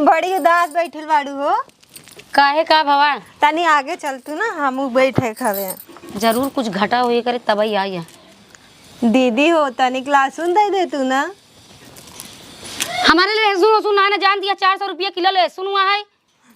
बड़ी उदास बैठल बाड़ू हो। काहे का भवा? तनी आगे चलतू ना, हमू बैठे खवे। जरूर कुछ घटा हुई करे तभी आई है। दीदी हो तनी क्लासुन दे तू ना। हमारे लिए लहसुन वसुन ना जान दिया, 400 रुपया किलो लहसुन हुआ है।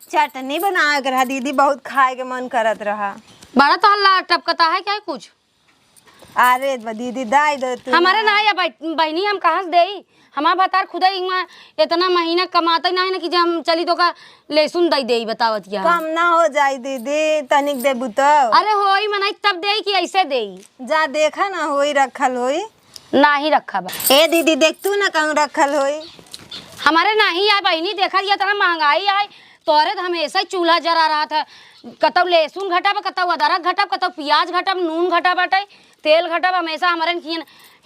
चटनी बना कर रहा दीदी, बहुत खाए के मन करत रहा। बड़ा तो हल्ला टपकता है क्या कुछ? अरे दीदी दाई दे तू। हमारे ना या बहनी हम कहाँ से दे? हमारा भतार खुदा ही इतना महीना कमाता ही ना है ना कि जब हम चली तो का लहसुन दई दे बतावत या कम ना हो जाई दीदी, तनिक देबू तो। अरे होई मनाई तब दे कि ऐसे दे? जा देखा ना होई रखल होई। ना ही रखा बा। ए दीदी देख तू ना कहूँ रखल होई। हमारे नहीं आए बहनी, देखा दिया तरह महंगाई आए तोरे हमेशा ही चूल्हा जरा रहा था। कतौ लहसुन घटब, कतौ अदरक घटब, कतौ प्याज घटब, नून घटा बाटे, तेल घटब। हमेशा हमारे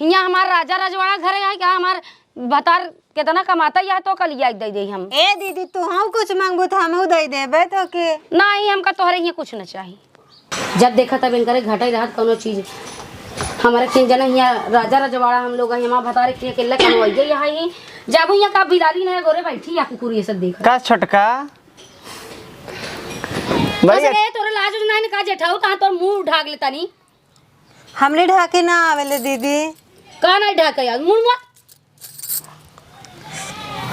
हियाँ हमार राजा रजवाड़ा घर है क्या? हमार भतार कितना कमाता है तो कल दे दे हम। ए दीदी तू हम कुछ मांगबू तो हमहू दे देबे तो के। नहीं हमका तोहरे यहाँ कुछ न चाहिए। जब देखा तब इनकर घटा ही रहा कोनो चीज। हमारे किन जना यहाँ राजा रजवाड़ा हम लोग हमारा भतारे के अकेला कमवाइए यहाँ ही जाबू यहाँ का बिलाली नहीं गोरे बैठी या कुकुर ये सब देख का छोटका बस रे तोरे लाज नहीं का जेठाऊ कहां तोर मुंह ढाक लेता नी। हमने ढाके ना आवेले दीदी। का नहीं ढाके यार मुंह मत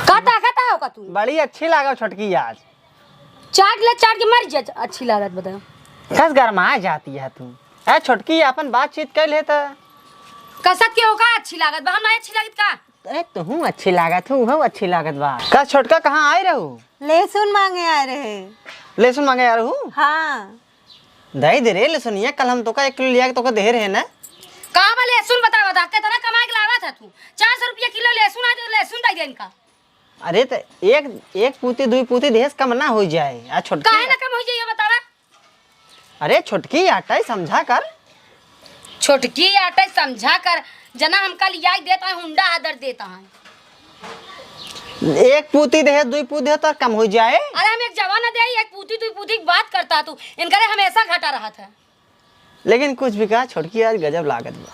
का ताकत है का तू? बड़ी अच्छी लागा छोटकी आज। चाट ले चाट के मर जा। अच्छी लागत बता कस गरमा जाती है तू। ए छोटकी अपन बातचीत कर ले त कसत के होगा अच्छी लागत बा। हम नहीं अच्छी लागत का? ए तू अच्छी लागत हूं, हम अच्छी लागत बा। का छोटका कहां आए रहू? लहसुन मांगे आ रहे। लहसुन मांगे आ रहू? हाँ दे दे रे लहसुनिया, कल हम तो का 1 किलो लिया के तो का दे रहे ना। का बा लहसुन बता कितना कमाए के लागत है तू? 400 रुपया किलो लहसुन आ तो लहसुन दे दे इनका। अरे तो एक पूती 2 पूती देश कम ना हो जाए। आ छोटकी काहे ना कम हो जाइए बतावा। अरे छोटकी आटा समझा कर। छोटकी आटा समझा कर जना हम कल याद देता है हुंडा आदर देता है। 1 पूती दे 2 पूती दे तो कम हो जाए। अरे हम एक जवाना दे 1 पूती 2 पूती की बात करता तू इनकरे हमेशा घटा रहा था। लेकिन कुछ भी कहा छोटकी आज गजब लागत बा।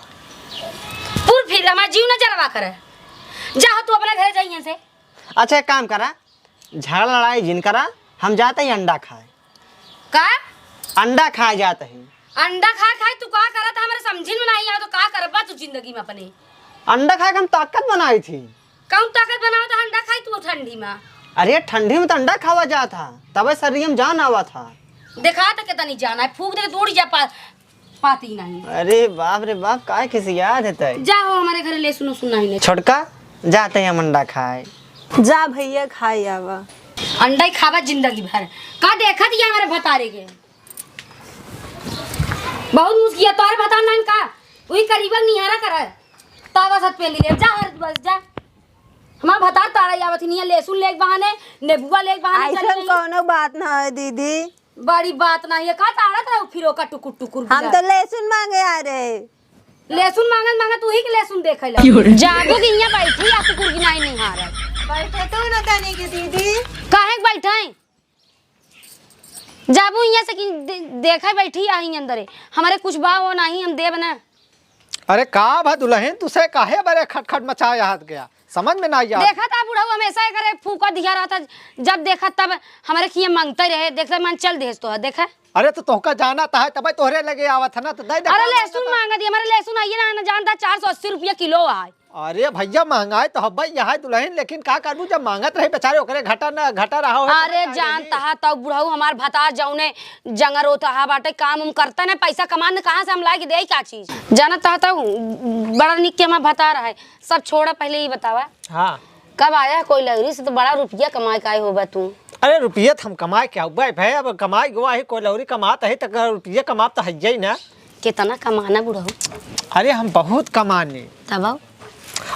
पूर फिर हमारा जीव न जरवा करे। जा तू अपने घर जाइए से। अच्छा एक काम करा, झगड़ा लड़ाई जिन करा, हम जाते ही अंडा खाए। का अंडा खाए जाते ही। अंडा खा तू का करत हमारे समझी में नहीं आ तो का करबा तू जिंदगी में अपने? अंडा खाए के हम ताकत बनाई थी। कौन ताकत बनाओ तो अंडा खाई तू ठंडी में? अरे ठंडी में तो अंडा खावा जा था, तब शरीर में जान आवा था। देखा तो कितना नहीं जाना है, फूक दे दौड़ जा पाती नहीं। अरे बाप रे बाप, काय किसी याद है तय। जाओ हमारे घर ले सुनो सुना ही नहीं। छोटका जाते हैं हम अंडा खाए। जा भैया खाई आवा। अंडा ही खावा जिंदगी भर का देखा दिया हमारे भतारे के। बहुत मुश्किल तोरे बता नहीं का वही करीबन निहारा कर तावा सत पे ले जा हर बस जा। हमार भतार ताड़ा आवत नहीं लहसुन लेक बहाने नेबुआ लेक बहाने ऐसा कोनो बात ना है दीदी। बड़ी बात नहीं है का ताड़ा था फिर का टुकुर टुकुर। हम तो लहसुन मांगे आ रहे। लहसुन मांगत तू ही के लहसुन देख ले जाबू की यहां बैठी या कुकुर की नहीं हारा बैठे तो ना तनी की दीदी। काहे बैठे जाबू यहाँ से देखा बैठी आई अंदर हमारे कुछ बा वो नहीं हम देव ना। अरे का भा दुल्हन तुसे काहे बरे खटखट मचाया हाथ गया, समझ में ना आया। देखा था बुढ़ा हमेशा करे फूका दिया रहा था, जब देखा तब हमारे किए मांगते रहे। देखते मन चल देस तो देखा। अरे तो तोहका जाना था तब तोहरे लगे आवत है ना तो दे दे। अरे लहसुन मांगा दिया हमारे लहसुन आइए ना जानता 480 रुपया किलो है। अरे भैया महंगाई तो हब्बा यहाँ दुल्हन, लेकिन का करूँ जब मांगत रहे बेचारे ओकरे घटा रहा हो। अरे जानता है तब बुढ़ाऊ हमार भतार जौने जंगर होता है बाटे काम उम करता ना पैसा कमान कहाँ से हम लाके दे क्या चीज जानता था। बड़ा निक के हमारा भतार है सब छोड़ा पहले ही बतावा। हाँ कब आया कोई लहरी से तो बड़ा रुपया कमाए का होगा तू? अरे रुपये हम कमाए क्या भाई, अब कमाई गुआ ही कोई लौरी कमाता है तो रुपये कमाता है ही ना। कितना कमाना बुढ़ाऊ? अरे हम बहुत कमाने तब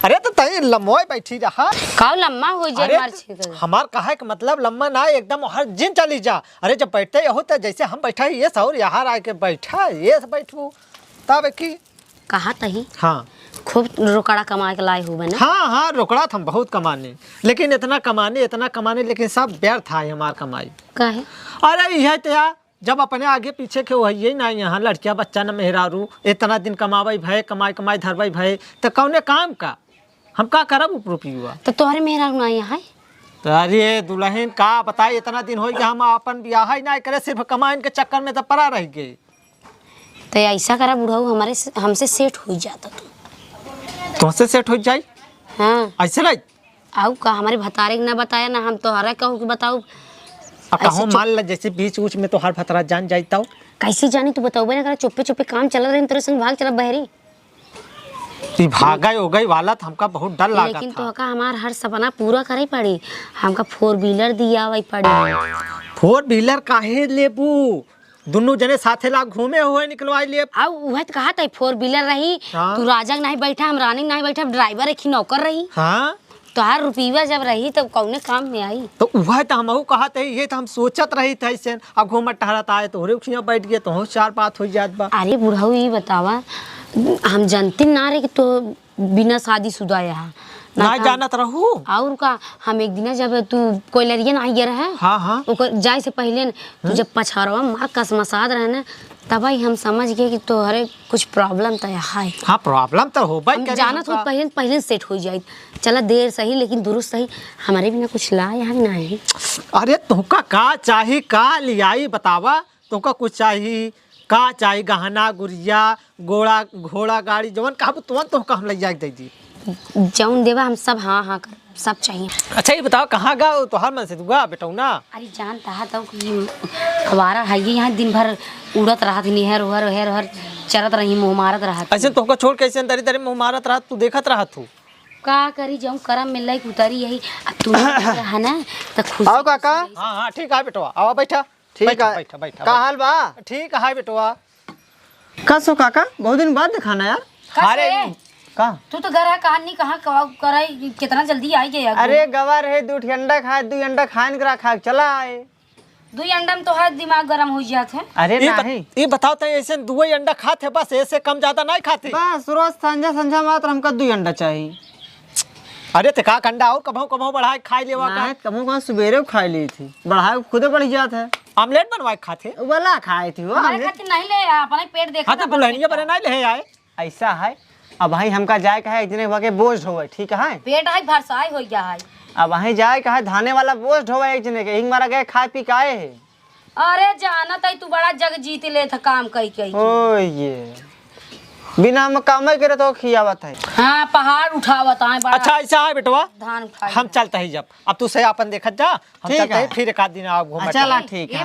अरे तो तई लम्बोय बैठी रहा का लम्मा हो जाए मार छे हमार कहा के मतलब लम्बा ना एकदम हर जिन चली जा। अरे जब बैठते हो तो जैसे हम बैठा ये सौर यहाँ आके बैठा ये बैठू तब की कहा तही। हाँ खूब रोकड़ा कमा के लाए हुए ना। हाँ रोकड़ा हम बहुत कमाने, लेकिन इतना कमाने लेकिन सब व्यर्थ है हमार कमाई। काहे? अरे यह तो यार जब अपने आगे पीछे के वही ना यहाँ लड़किया बच्चा न मेहरारू इतना दिन कमावे भय कमाई धरवाई भय तो कौने काम का हम का करब रुपयुआ। तो तोहरे मेहरा ना है तो अरे दुल्हन का बताई इतना दिन हो गया हम अपन ब्याह ही ना करे सिर्फ कमाइन के चक्कर में तो पड़ा रह गए। तो ऐसा करा बुढ़ऊ हमसे सेट हो जाता तू। तुमसे सेट हो जाए? हाँ ऐसे नहीं आऊ का हमारे भतारे ना बताया ना हम तोहरा कहूँ कि बताऊ। अब कहूँ मान ला जैसे बीच ऊच में तो हर भतरा जान जाता हूँ। कैसे जानी तू बताओ ना, चुप्पे चुप्पे काम चल रहे तेरे संग भाग चला बहरी। भागा हो गई वाला हमका बहुत डर लगा लेकिन था। तो का हमार हर सपना पूरा करे पड़ी, हमका 4 व्हीलर दिया वही पड़ी। 4 व्हीलर काहे लेबू? दोनों जने साथे ला घूमे हुए निकलवाई ले। अब वह तो कहा था 4 व्हीलर रही। हाँ? तू राजा नहीं बैठा, हम रानी नहीं बैठा, ड्राइवर एक ही नौकर रही। हाँ तो हर रुपया जब रही तब कौने काम में आई। तो वह तो हम कहा थे, ये तो हम सोचत रही थे ऐसे। अब घूमत टहरत आए तो उखिया बैठ गए तो 4 बात हो जात बा। अरे बुढ़ऊ ये बतावा, हम जानते ना रहे कि तो बिना शादीशुदा यहाँ ना जानत रहू। और का हम एक दिन जब तू कोयलरिया ना आइए रहे, हाँ हाँ ओकर जाए से पहले तू जब पछाड़वा मार कसमसाद रहे ना, तब ही हम समझ गए कि तोहरे कुछ प्रॉब्लम तो है। हाँ प्रॉब्लम तो हो भाई, जाना तो पहले सेट हो जाए। चला देर सही लेकिन दुरुस्त सही, हमारे बिना कुछ ला यहाँ भी नहीं। अरे तुमका का चाही का लियाई बतावा? तुमका कुछ चाही का चाही? गहना गुड़िया घोड़ा घोड़ा गाड़ी जवन कहबू तुमन तुमका हम ले जाके दे दी। जौन देवा हम सब हाँ हाँ कर सब चाहिए। अच्छा ये बताओ कहाँ गा तो हर मन से दुआ बेटा ना? अरे जानता है तो कि हमारा है ये यहाँ दिन भर उड़त रहा थी, निहर उहर हेर हर चरत रही, मुँह मारत रहा। ऐसे तुमका छोड़ कैसे दरी दरी मुँह मारत रहा तू देखत रहा तू? का करी जाऊँ करम मिल रही उतरी यही। अब तू है ना तो खुश। आओ काका। हाँ हाँ ठीक है बेटवा, आओ बैठा। ठीक बैठा है। बैठा बैठा का हाल बा? ठीक है बेटवा। कसो काका, बहुत दिन बाद दिखाना यार। अरे का तू तो घर है कहानी कहाँ कराई, कितना जल्दी आई गया। अरे गवा रहे 2 अंडा खाए, 2 अंडा खान करा खा चला आए। 2 अंडा में तो हर दिमाग गर्म हो जाते हैं। अरे नहीं ये बताओ तो ऐसे 2 अंडा खाते बस, ऐसे कम ज्यादा नहीं खाते? बस रोज संझा संझा मात्र हमका 2 अंडा चाहिए। अरे ते का अंडा और कभों कभों बढ़ाए खाई लेवा का? नहीं कमो कहाँ सवेरे खा ली थी, बढ़ाए खुदे बढ़ जात है। ऑमलेट बनवाए खाते? वाला खाए थी वो हमारे हमने। खातिर नहीं ले, अपना ही पेट देखा। हाँ तो बुलहनिया बने नहीं ले आए। ऐसा है अब भाई हमका जाए का है एक दिन के बोझ ढोवे, ठीक है? पेट है भरसाई हो गया है। अब वहीं जाए का है धाने वाला बोझ ढोवे एक दिन के, हिंग मारा गए खाए पी के आए है। अरे जाना तई तू बड़ा जग जीत ले था काम कई कई। ओ ये बिना हम काम करे तो खियावत है। हाँ पहाड़ उठावत है बड़ा। अच्छा ऐसा है बेटवा, धान उठा हम चलते ही जब अब तू से अपन देखत जा, हम ठीक चलते है। ही फिर एक आध दिन आप घूम। चला ठीक है।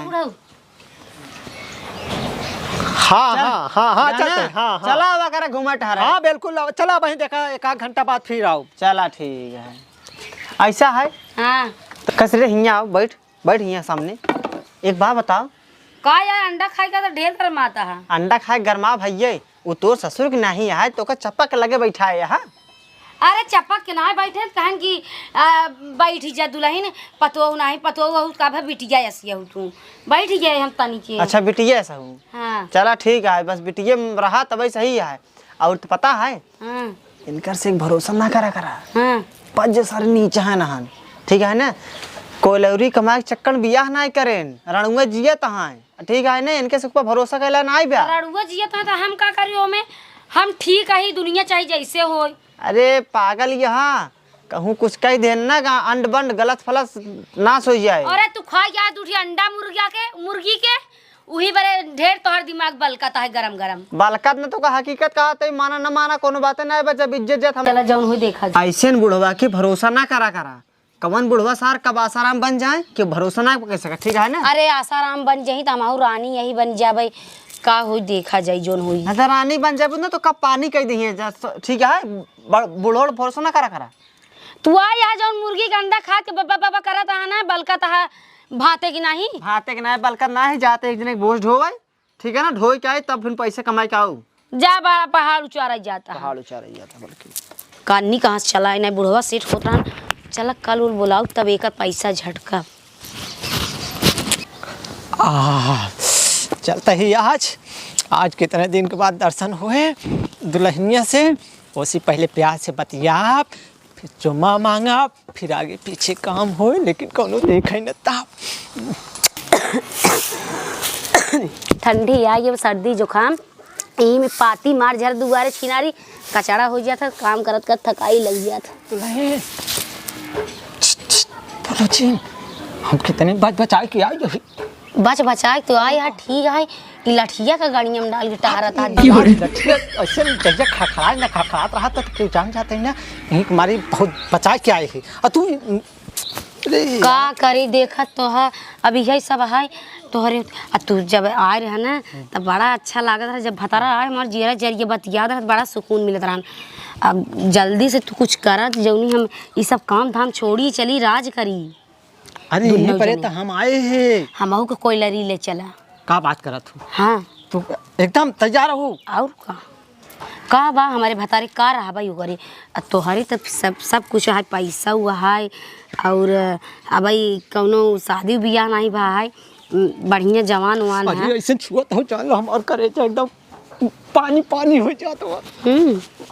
हाँ हाँ हाँ हाँ चलते हाँ हाँ चला हुआ करे घूमा टहरा। हाँ बिल्कुल चला वहीं देखा, 1 घंटा बाद फिर आओ। चला ठीक है। ऐसा है हाँ तो कसरे हियाँ आओ, बैठ बैठ हियाँ सामने। एक बात बताओ, का यार अंडा खाएगा तो ढेर गर्म आता है। अंडा खाए गरमा भैया वो तोर ससुर के नहीं है तो का चप्पक लगे बैठा है यहाँ। अरे चपक के ना बैठे कहन की बैठ जा दुल्हन पतो नहीं पतो का भी बिटिया ऐसी हो तू बैठ गए हम तनी के। अच्छा बिटिया ऐसा हूँ। हाँ चला ठीक है, बस बिटिया रहा तभी सही है। और तो पता है हाँ इनकर से भरोसा ना करा करा, हाँ पज सारे नीचे है नहान, ठीक है ना? कोयलौरी कमाए के चक्कर बियाह ना करें, रणुआ जिया तहाँ, ठीक है ना? इनके सुख पर भरोसा कैला ना ब्याह। रड़ुआ जियत है तो हम का करियो में, हम ठीक है दुनिया चाहिए जैसे हो। अरे पागल यहाँ कहूँ कुछ कह देना ना अंड बंड गलत फलस नाश हो जाए। अरे तू खा जा दूठी अंडा मुर्गी के वही बड़े ढेर तोहर दिमाग बलकता है गरम गरम। बालकत में तो का हकीकत कहा तो माना न माना कोनो बातें नहीं बचा इज्जत जत हम। चला जौन हुई देखा जा। ऐसे बुढ़वा के भरोसा ना करा करा, कवन बुढ़वा सार कब आसाराम बन जाए कि भरोसा ना कर सका, ठीक है ना? अरे आसाराम बन जाही तो हमारू रानी यही बन जाबे, का हुई देखा जाई जोन हुई। अगर रानी बन जाए ना तो कब पानी कह दी, ठीक है? बुढ़ोड़ भरोसा ना करा करा। तू आ यहाँ जौन मुर्गी का अंडा खा के बाबा बाबा करत है ना बलकत है भाते की नहीं। भाते के ना बलकर ना ही जाते एक दिन एक बोझ ढोवे, ठीक है ना? ढोई के आए तब फिर पैसे कमाए के आओ। जा बड़ा पहाड़ उचारा जाता है। पहाड़ उचार जाता बल्कि कानी कहाँ से चला नहीं बुढ़वा सेठ होता है। चला कल उल बुलाओ तब एक पैसा झटका। चलता ही आज कितने दिन के बाद दर्शन हुए दुल्हनिया से। उसी पहले प्यार से बतिया, फिर चुम्मा मांगा, फिर आगे पीछे काम हो, लेकिन कोनो देखा ही न था। ठंडी आई अब सर्दी जुकाम यही में पाती मार झर दुआरे छिनारी कचड़ा हो जाता, काम करत कर थकाई लग जाता। सोची हम कितने बचा के आए यही बच बचा तो आए यार ठीक है ई लठिया का गाड़िया में डाल के टहरा था लठिया ऐसे जैसे खखड़ा ना खखड़ात रहा था क्यों जान जाते हैं ना यही हमारी बहुत बचा के आए हैं और तू का करी देखत तो है अभी यही सब है तोहरे तू जब आए रहा ना तब बड़ा अच्छा लागत रहा जब भतारा आए हमारे जीरा जरिए बतिया रहा बड़ा सुकून मिलत रहा अब जल्दी से तू कुछ करत जौनी हम ये सब काम धाम छोड़ी चली राज करी अरे यहीं पर तो हम आए हैं हमहू के कोयलरी ले चला का बात करत हूँ हाँ तू एकदम तैयार हो और का बा हमारे भतारे का रहा भाई करे तोहरे तो सब कुछ है पैसा हुआ है और अब कौनो शादी बियाह नहीं बा है बढ़िया जवान उवान है अरे ऐसे छुअत हो चल हम और करे एकदम पानी पानी हो जाता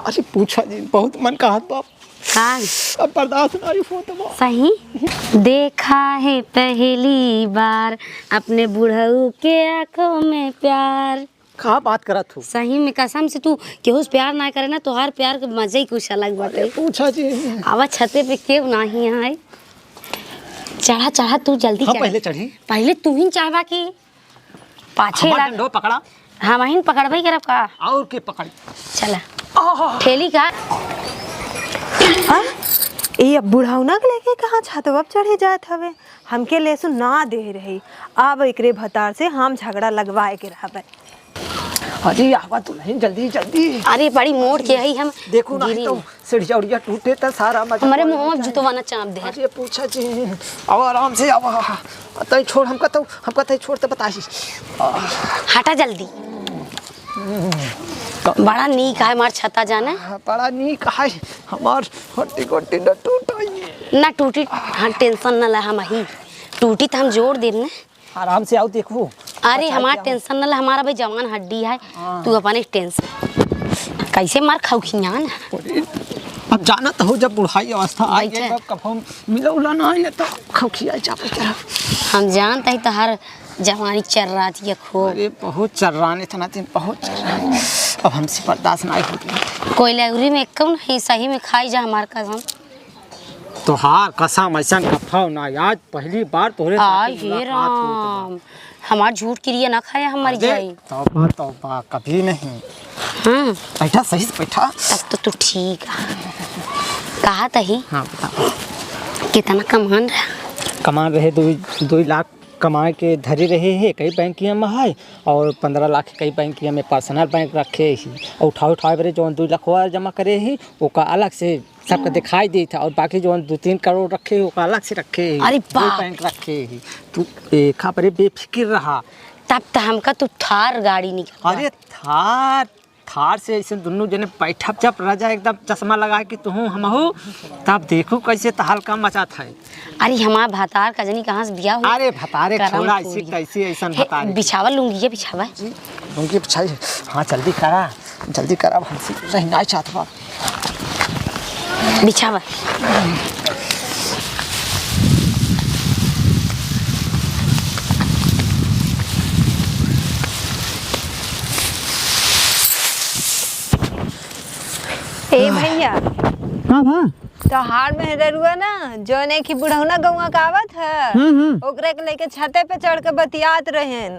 अरे पूछा जी बहुत मन का हाथ बाप अब बर्दाश्त नहीं होता सही देखा है पहली बार अपने बुढ़ऊ के आंखों में प्यार का बात करत हूँ सही में कसम से तू केहू से प्यार ना करे ना तोहार प्यार के मजे ही कुछ अलग बाटे पूछा जी आवा छते पे क्यों नहीं है चढ़ा चढ़ा तू जल्दी हाँ, चढ़ पहले चढ़ी पहले तू ही चढ़वा की पाछे हमार डंडो पकड़ा हम ही पकड़बई करब का और के पकड़ी चला ठेली का ये बुढ़ौना के लेके कहाँ छतवा पे चढ़े जात हवे हमके लेसुन ना दे रही अब एकरे भतार से हम झगड़ा लगवाए के रहबे अरे आवा तू नहीं जल्दी जल्दी अरे बड़ी मोड़ के है हम देखो ना तो सीढ़िया उड़िया टूटे तो सारा मजा हमारे मुंह में जुतवाना चाप दे अरे पूछा जी अब आराम से आवा तई छोड़ हमका तई छोड़ तो बताई हटा जल्दी बड़ा नीक है हमार छता जाना बड़ा नीक है हमार हड्डी गोड्डी न टूटाई ना टूटी हाँ टेंशन ना ला हम ही टूटी तो हम जोड़ देब ना आराम से आओ देखो अरे हमारा टेंशन ना ला हमारा भाई जवान हड्डी है तू अपने टेंशन कैसे मार खाऊ खियान अब जाना तो हो जब बुढ़ाई अवस्था आई है कब हम मिला उला ना है तो खौखिया जापे तरह हम जानते हैं तो हर जवानी चल रहा थी खूब अरे बहुत चल रहा है इतना दिन बहुत चल रहा है अब हमसे बर्दाश्त नहीं होती कोयलौरी में कौन है सही में खाई जा हमार कसम तोहार कसम ऐसा कफाव ना आज पहली बार तोरे आई हे राम हमार झूठ के लिए ना खाया हमारी जाई तौबा तौबा कभी नहीं हाँ बैठा सही से बैठा तब तो तू ठीक है कहा तही हाँ बता कितना कमान रहे 2 लाख कमाए के धरे रहे हैं कई बैंकिया में है और 15 लाख कई बैंकिया में पर्सनल बैंक रखे ही और उठाए बरे जो 2 लाख जमा करे ही ओका अलग से सबका दिखाई दी था और बाकी जो 2-3 करोड़ रखे ओका अलग से रखे ही अरे बैंक रखे ही तू खा परे बेफिक्र रहा तब तो हमका तू थार गाड़ी निकल अरे थार से ऐसे दोनों जने बैठा जब राजा एकदम चश्मा लगा के तू हम हो तब देखो कैसे तहाल काम मचात है अरे हमारा भतार का जनी कहाँ से दिया हो अरे भतारे छोड़ा ऐसे कैसे ऐसा भतारे बिछावा लूंगी ये बिछावा लूंगी बिछाई हाँ जल्दी करा हमसे रहना चाहता बिछावा ए भैया हाँ भा त्योहार में ररुआ ना जोने की बुढ़ौना गौवा का आवत है ओकरे के लेके छते पे चढ़ के बतियात रहेन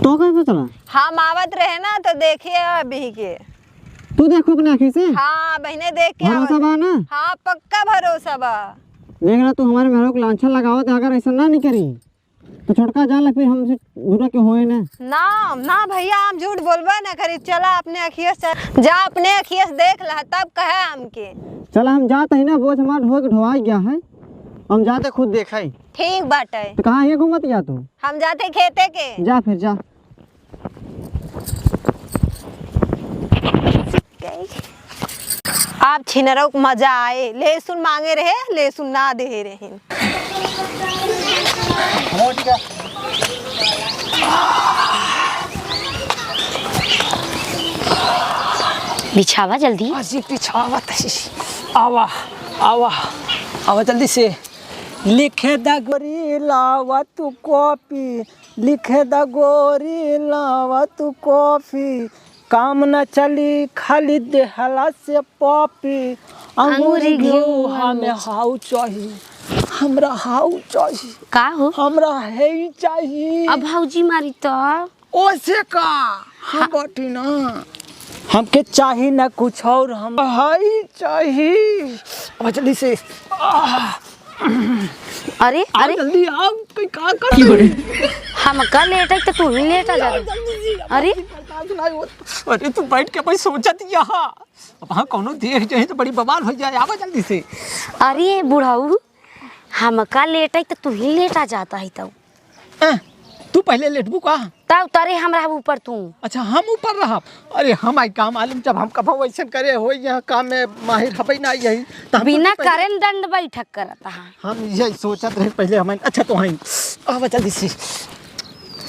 तो कैसे चला हम आवत रहे ना तो देखिए अभी के तू देखो अपने आँखी से हाँ बहने देख के भरोसा बा ना हाँ पक्का भरोसा बा देख रहा तू हमारे मेहरों को लांछन लगावत है अगर ऐसा ना नहीं करी तो छोटका जान फिर हमसे झूठा के होए ना ना भैया हम झूठ बोलबे ना करी चला अपने अखियस जा अपने अखियस देख ला तब कहे हमके चला हम जाते हैं ना बोझ हमार ढो के ढोवाई गया है हम जाते खुद देखाई ठीक बाटे तो कहाँ ये घूमत जा तू हम जाते खेते के जा फिर जा आप छिनरों को मजा आए लहसुन मांगे रहे लहसुन ना दे रहे बिछावा जल्दी बिछावा आवा जल्दी से लिखे द गोरी लावा तू कॉपी लिखे द गोरी लावा तू कॉफी काम न चली खाली देहला से पॉपी अंगूरी घिउ हमें हाउ चाहिए हमरा हाउ चाहिए, का हो हमरा है ही चाहिए। अब भौजी मारी तो ओसे का हम बाटी ना, हमके चाहिए ना कुछ और, हम हाई चाहिए। अब जल्दी से अरे आ अरे जल्दी आओ, कोई का कर हम का लेट है तो तू ही लेट आ जा। अरे अरे तू बैठ के भाई सोचत यहाँ, अब हाँ कौनो देख जाए तो बड़ी बवाल हो जाए। आवा जल्दी से। अरे बुढ़ाऊ हम का लेट है तो तू ही लेट आ जाता है तब तू पहले लेटबू का? तब तारे हमरा ऊपर तू। अच्छा हम ऊपर रहा। अरे हम आई काम मालूम, जब हम कभी वैसे करे हो यहाँ काम में माहिर हबई ना यही तो हम बिना करें दंड बैठक करता है। हम यही सोचत रहे पहले हमें। अच्छा तो हैं आवा जल्दी से,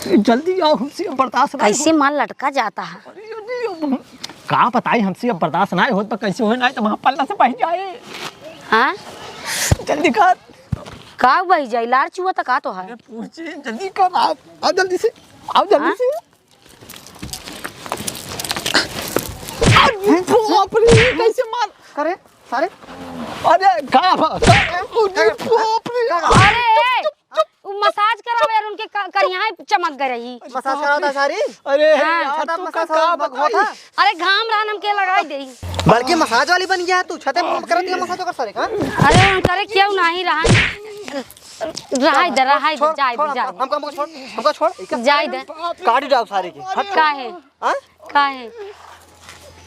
जल्दी आओ, हमसे अब बर्दाश्त नहीं कैसे मन लटका जाता है। हो। का बताई हमसे अब बर्दाश्त नहीं हो तो कैसे हो, नहीं तो वहाँ पल्ला से बह जाए। हाँ जल्दी कर। का बह जाए, लार चुआ तो का तो है। पूछे जल्दी कर, आओ जल्दी से, आओ जल्दी हाँ? से। बाप रे कैसे मार करे सारे। अरे का बाप रे। अरे मसाज करावे यार उनके करिया चमक गई रही। मसाज करा था सारी। अरे हाँ। यार छता तू मसाज का हो बताई। था। अरे घाम रहा नमके लगाई दे। बल्कि मसाज वाली बन गया है तू, छते कर दिया मसाज तो कर सारे का। अरे हम करे क्यों नहीं रहा जाए हमको छोड़ जाए दे। काट डाल सारे के। हट काहे हां काहे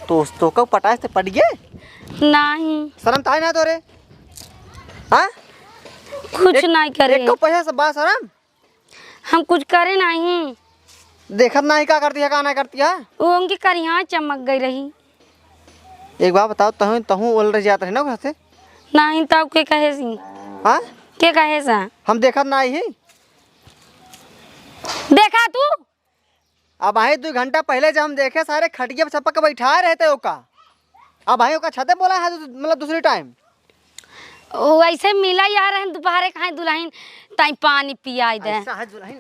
तो का पटाए से पट गए। नहीं शर्म ताई ना तोरे। हां कुछ नहीं करे, एक को पैसा से बात शर्म। हम कुछ करे नहीं। देखत नहीं का करती है का नहीं करती है। वो उनकी करिया चमक गई रही। एक बात बताओ, तहु ओल रह जात रहे ना घर से। नहीं तब के कहे सी, हां के कहे सा हम देखत नहीं ही। देखा तू। अब आए 2 घंटा पहले जब हम देखे सारे खटिया पे छपक के बैठाए रहते हो का। अब आए का छते बोला है मतलब दूसरी टाइम। वो ऐसे मिला यार हम दोपहर कहाँ दुल्हन ताई पानी पियाई दे। ऐसा है दुल्हन।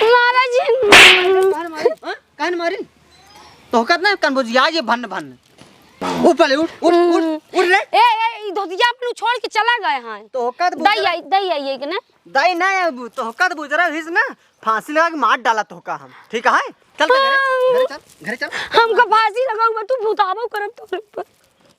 महाराज कान मारी तो कत ना कान बुझिया ये भन भन। ऊपर उठ रे। ए धोतिया अपनू छोड़ के चला गए हैं। तो कत दई आई कि ना दाई ना अब तो कत बुजरा हिस ना फांसी लगा के मार डाला तो का हम। ठीक है चल घरे चल। हमको फांसी लगाऊंगा तू भूताबो करब तो